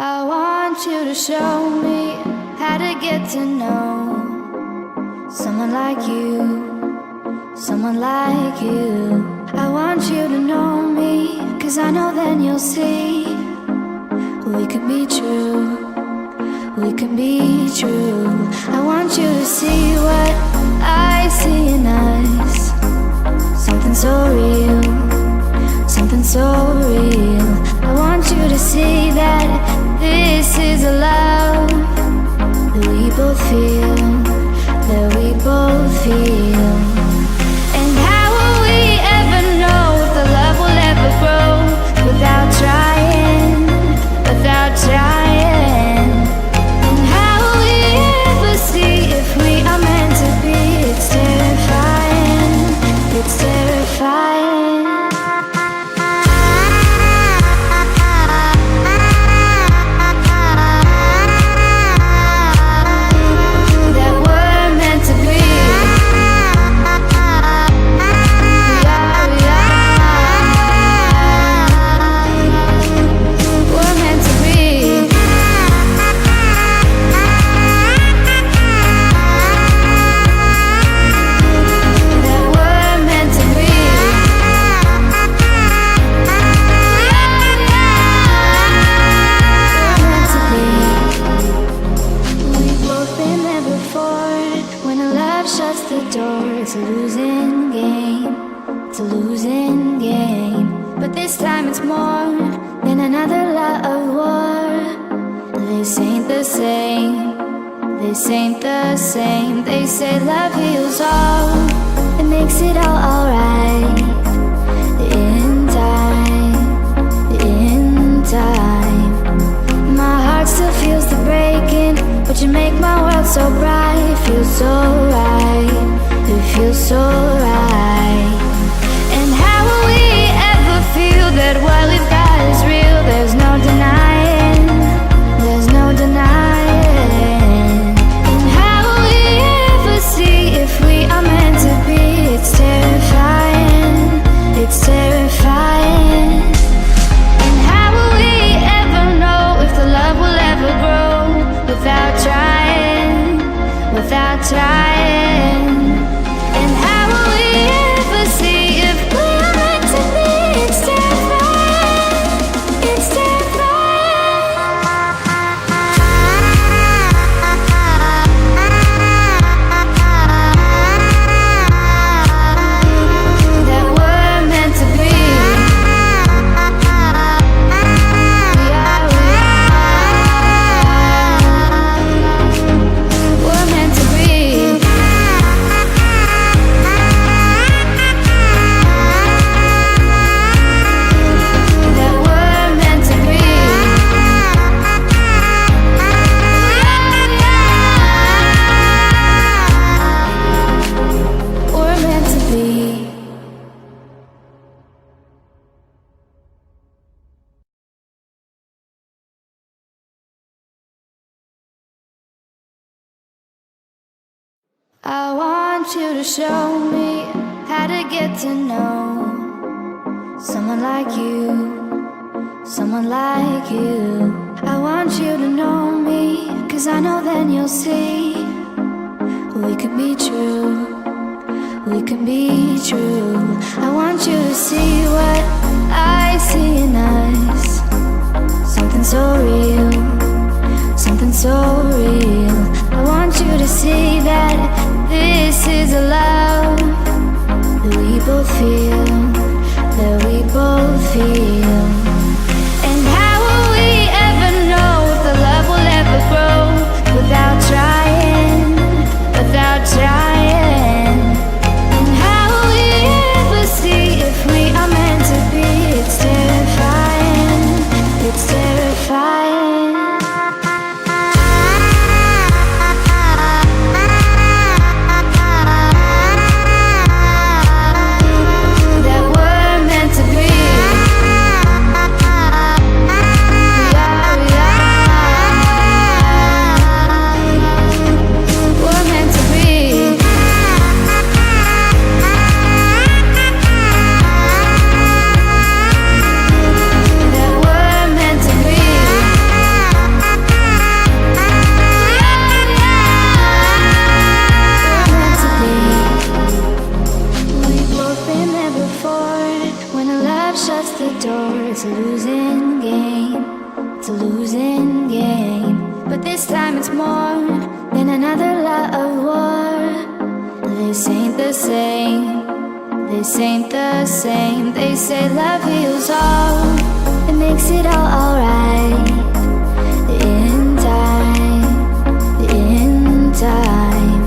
I want you to show me how to get to know someone like you, someone like you. I want you to know me, 'cause I know then you'll see we could be true, we can be true. I want you to see what I see in us, something so real, something so real. I want you to see that this is a love that we both feel, that we both feel. And how will we ever know if the love will ever grow without trying, without trying? And how will we ever see if we are meant to be? It's terrifying, it's terrifying. It's a losing game, it's a losing game. But this time it's more than another lot of war. This ain't the same, this ain't the same. They say love heals all, it makes it all alright. In time, in time. My heart still feels the breaking, but you make my world so bright. It feels so right, it feels so right. And how will we ever feel that what we've got is real? There's no denying, there's no denying. And how will we ever see if we are meant to be? It's terrifying, it's terrifying. And how will we ever know if the love will ever grow without trying, without trying? And how will we ever see if we're meant to be? It's terrifying, it's terrifying. That we're meant to be. We're meant to be. That we're meant to be. We're meant to be. I want you to show me how to get to know someone like you, someone like you. I want you to know me, 'cause I know then you'll see we could be true, we can be true. I want you to see what I see in us, something so real, something so real. I want you to see that this is a love that we both feel, that we both feel. And how will we ever know if the love will ever grow without trying, without trying? And how will we ever see if we are meant to be? It's terrifying, it's terrifying. That door. It's a losing game. It's a losing game. But this time it's more than another lot of war. This ain't the same. This ain't the same. They say love heals all. It makes it all alright. In time. In time.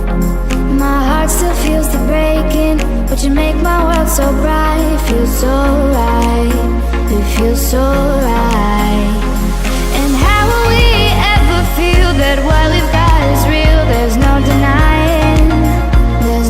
My heart still feels the breaking, but you make my world so bright. It feels so right. It feels so